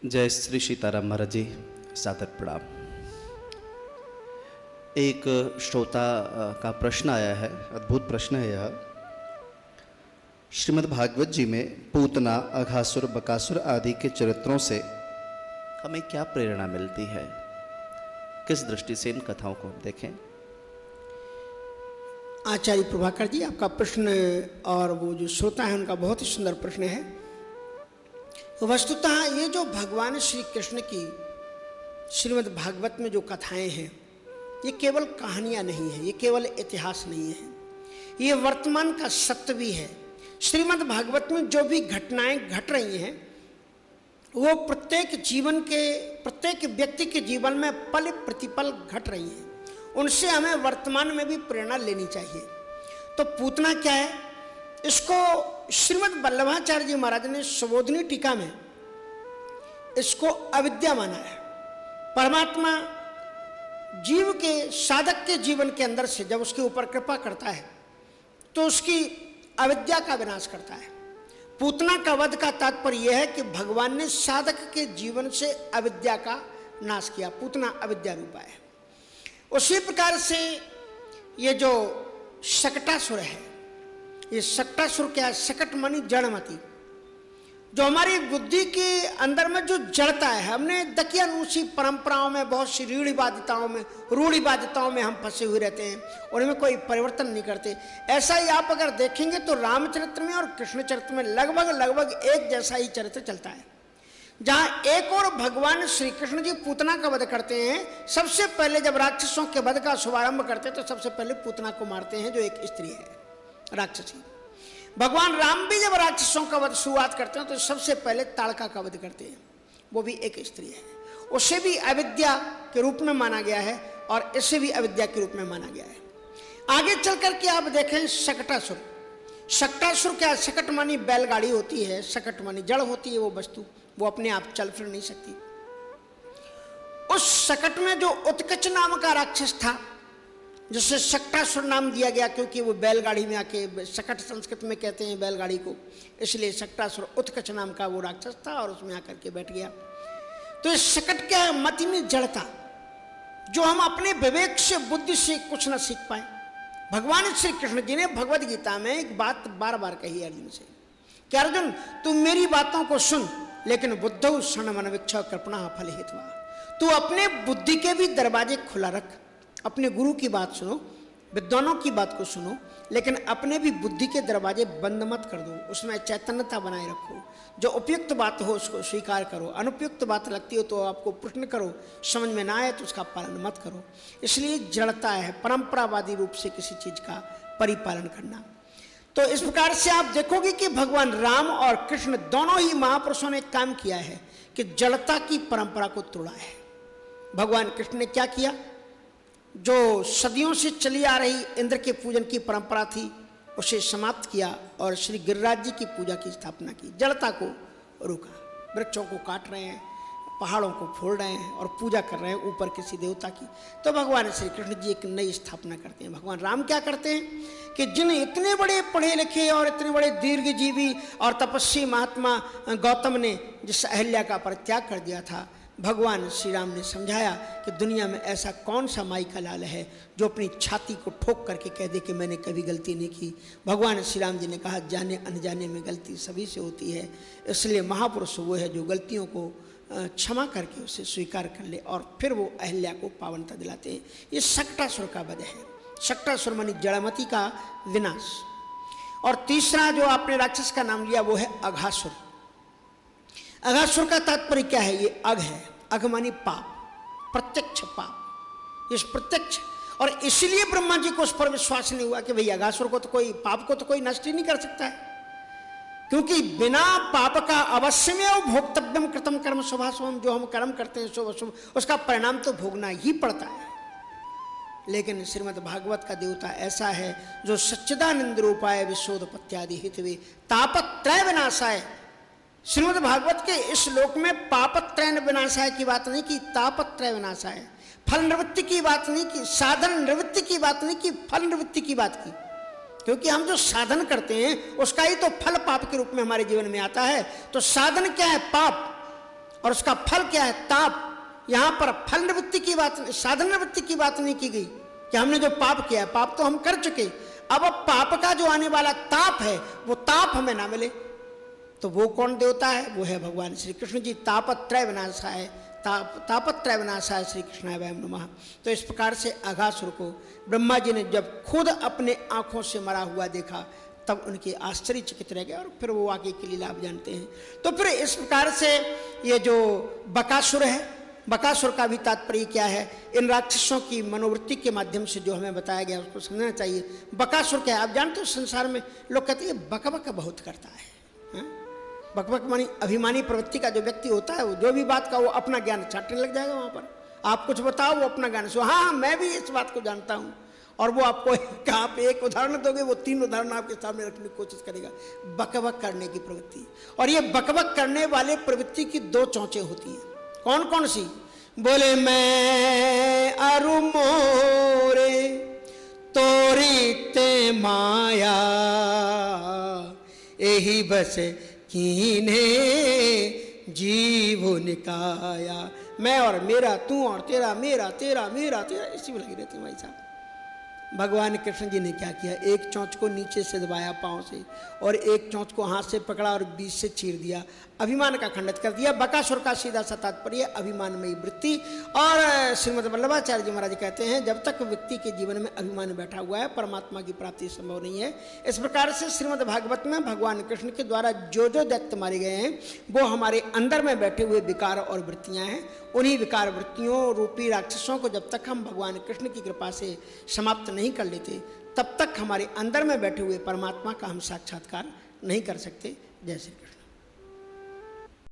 जय श्री सीताराम महाराज जी, सादर प्रणाम। एक श्रोता का प्रश्न आया है, अद्भुत प्रश्न है यह। श्रीमद् भागवत जी में पूतना, अघासुर, बकासुर आदि के चरित्रों से हमें क्या प्रेरणा मिलती है? किस दृष्टि से इन कथाओं को हम देखें? आचार्य प्रभाकर जी, आपका प्रश्न और वो जो श्रोता है उनका बहुत ही सुंदर प्रश्न है। वस्तुतः ये जो भगवान श्री कृष्ण की श्रीमद् भागवत में जो कथाएं हैं, ये केवल कहानियां नहीं है, ये केवल इतिहास नहीं है, ये वर्तमान का सत्य भी है। श्रीमद् भागवत में जो भी घटनाएं घट रही हैं वो प्रत्येक जीवन के, प्रत्येक व्यक्ति के जीवन में पल प्रतिपल घट रही हैं। उनसे हमें वर्तमान में भी प्रेरणा लेनी चाहिए। तो पूतना क्या है, इसको श्रीमद् वल्लभाचार्य जी महाराज ने सुबोधिनी टीका में इसको अविद्या माना है। परमात्मा जीव के, साधक के जीवन के अंदर से जब उसके ऊपर कृपा करता है तो उसकी अविद्या का विनाश करता है। पूतना का वध का तात्पर्य यह है कि भगवान ने साधक के जीवन से अविद्या का नाश किया। पूतना अविद्या रूपा है। उसी प्रकार से ये जो शकटासुर है, ये शकटासुर क्या है? शकट मानी जड़मती, जो हमारी बुद्धि के अंदर में जो जड़ता है। हमने दकियानूसी परंपराओं में, बहुत सी रूढ़िवादिताओं में हम फंसे हुए रहते हैं, उनमें कोई परिवर्तन नहीं करते। ऐसा ही आप अगर देखेंगे तो रामचरित्र में और कृष्ण चरित्र में लगभग एक जैसा ही चरित्र चलता है। जहां एक और भगवान श्री कृष्ण जी पूतना का वध करते हैं। सबसे पहले जब राक्षसों के वध का शुभारंभ करते हैं तो सबसे पहले पूतना को मारते हैं, जो एक स्त्री है, राक्षसी। भगवान राम भी जब राक्षसों का वध शुरुआत करते हैं तो सबसे पहले ताड़का का वध करते हैं, वो भी एक स्त्री है। उसे भी अविद्या के रूप में माना गया है और इसे भी अविद्या के रूप में माना गया है। आगे चल करके आप देखें शकटासुर। शकटासुर क्या? शकट मानी बैलगाड़ी होती है, शकट मानी जड़ होती है वो वस्तु, वो अपने आप चल फिर नहीं सकती। उस शकट में जो उत्कच नाम का राक्षस था, जिसे शकटासुर नाम दिया गया क्योंकि वो बैलगाड़ी में आके, शकट संस्कृत में कहते हैं बैलगाड़ी को, इसलिए शकटासुर उत्कच नाम का वो राक्षस था और उसमें आकर के बैठ गया। तो इस शकट क्या है? मति में जड़ता, जो हम अपने विवेक से, बुद्धि से कुछ न सीख पाए। भगवान श्री कृष्ण जी ने भगवद गीता में एक बात बार बार कही अर्जुन से कि अर्जुन, तुम मेरी बातों को सुन, लेकिन बुद्धौ शरणमन विच्छ कृपणा फल हेतवा। तू अपने बुद्धि के भी दरवाजे खुला रख, अपने गुरु की बात सुनो, विद्वानों की बात को सुनो, लेकिन अपने भी बुद्धि के दरवाजे बंद मत कर दो। उसमें चैतन्यता बनाए रखो। जो उपयुक्त बात हो उसको स्वीकार करो, अनुपयुक्त बात लगती हो तो आपको प्रश्न करो, समझ में ना आए तो उसका पालन मत करो। इसलिए जड़ता है परंपरावादी रूप से किसी चीज का परिपालन करना। तो इस प्रकार से आप देखोगे कि भगवान राम और कृष्ण दोनों ही महापुरुषों ने काम किया है कि जड़ता की परंपरा को तोड़ा है। भगवान कृष्ण ने क्या किया? जो सदियों से चली आ रही इंद्र के पूजन की परंपरा थी उसे समाप्त किया और श्री गिरिराज जी की पूजा की स्थापना की। जड़ता को रोका। वृक्षों को काट रहे हैं, पहाड़ों को फोड़ रहे हैं और पूजा कर रहे हैं ऊपर किसी देवता की। तो भगवान श्री कृष्ण जी एक नई स्थापना करते हैं। भगवान राम क्या करते हैं कि जिन इतने बड़े पढ़े लिखे और इतने बड़े दीर्घजीवी और तपस्वी महात्मा गौतम ने जिस अहल्या का परित्याग कर दिया था, भगवान श्री राम ने समझाया कि दुनिया में ऐसा कौन सा माई का लाल है जो अपनी छाती को ठोक करके कह दे कि मैंने कभी गलती नहीं की। भगवान श्री राम जी ने कहा, जाने अनजाने में गलती सभी से होती है, इसलिए महापुरुष वो है जो गलतियों को क्षमा करके उसे स्वीकार कर ले और फिर वो अहल्या को पावनता दिलाते हैं। ये शकटासुर का वध है। शकटासुर मानी जड़मती का विनाश। और तीसरा जो आपने राक्षस का नाम लिया वो है अघासुर। अघासुर का तात्पर्य क्या है? ये अघ है। अघ मानी पाप, प्रत्यक्ष पाप। इस प्रत्यक्ष, और इसलिए ब्रह्मा जी को उस पर विश्वास नहीं हुआ कि भाई अघासुर को तो कोई, पाप को तो कोई नष्ट ही नहीं कर सकता है, क्योंकि बिना पाप का अवश्य में भोक्तव्यम कृतम कर्म शुभाशुभम, जो हम कर्म करते हैं शुभ अशुभ उसका परिणाम तो भोगना ही पड़ता है। लेकिन श्रीमद् भागवत का देवता ऐसा है जो सच्चिदानंद रूपाय विश्वोत्पत्त्यादि हेतवे तापत्रय विनाशाय। श्रीमद् भागवत के इस श्लोक में पापत्रय विनाशाय की बात नहीं की, तापत्रय विनाशाय, फल निवृत्ति की बात नहीं की, साधन निवृत्ति की बात नहीं की, फल निवृत्ति की बात की। क्योंकि हम जो साधन करते हैं उसका ही तो फल पाप के रूप में हमारे जीवन में आता है। तो साधन क्या है? पाप। और उसका फल क्या है? ताप। यहां पर फल निवृत्ति की बात, साधन निवृत्ति की बात नहीं की गई कि हमने जो पाप किया, पाप तो हम कर चुके, अब पाप का जो आने वाला ताप है वो ताप हमें ना मिले। तो वो कौन देवता है? वो है भगवान श्री कृष्ण जी। तापत्रय विनाशाय, तापत्रय विनाशाय श्री कृष्णाय वयम नमः। तो इस प्रकार से अघासुर को ब्रह्मा जी ने जब खुद अपने आंखों से मरा हुआ देखा तब उनके आश्चर्यचकित रह गए और फिर वो आगे की लीला आप जानते हैं। तो फिर इस प्रकार से ये जो बकासुर है, बकासुर का भी तात्पर्य क्या है? इन राक्षसों की मनोवृत्ति के माध्यम से जो हमें बताया गया उसको समझना चाहिए। बकासुर क्या है? आप जानते हो संसार में लोग कहते हैं बकबक बहुत करता है। बकबक मानी अभिमानी प्रवृत्ति का जो व्यक्ति होता है, वो जो भी बात का वो अपना ज्ञान छाटने लग जाएगा। वहां पर आप कुछ बताओ वो अपना ज्ञान, हाँ मैं भी इस बात को जानता हूं, और वो आपको आप एक उदाहरण दोगे वो 3 उदाहरण आपके सामने रखने की कोशिश करेगा। बकबक करने की प्रवृत्ति। और ये बकबक करने वाले प्रवृत्ति की 2 चौंचे होती हैं। कौन कौन सी? बोले मैं अरु मोरे तोरी ते माया, यही बस कीने जीव निकाया। मैं और मेरा, तू और तेरा, मेरा तेरा, मेरा तेरा, इसी में लगी रहती है भाई साहब। भगवान कृष्ण जी ने क्या किया? एक चोंच को नीचे से दबाया पांव से, और एक चोंच को हाथ से पकड़ा और बीच से चीर दिया, अभिमान का खंडित कर दिया। बकासुर का सीधा सा तात्पर्य अभिमानमयी वृत्ति। और श्रीमद् वल्लभाचार्य जी महाराज कहते हैं जब तक व्यक्ति के जीवन में अभिमान बैठा हुआ है परमात्मा की प्राप्ति संभव नहीं है। इस प्रकार से श्रीमद् भागवत में भगवान कृष्ण के द्वारा जो जो दैत्य मारे गए हैं वो हमारे अंदर में बैठे हुए विकार और वृत्तियां हैं। उन्हीं विकार वृत्तियों रूपी राक्षसों को जब तक हम भगवान कृष्ण की कृपा से समाप्त नहीं कर लेते तब तक हमारे अंदर में बैठे हुए परमात्मा का हम साक्षात्कार नहीं कर सकते। जय श्री कृष्ण।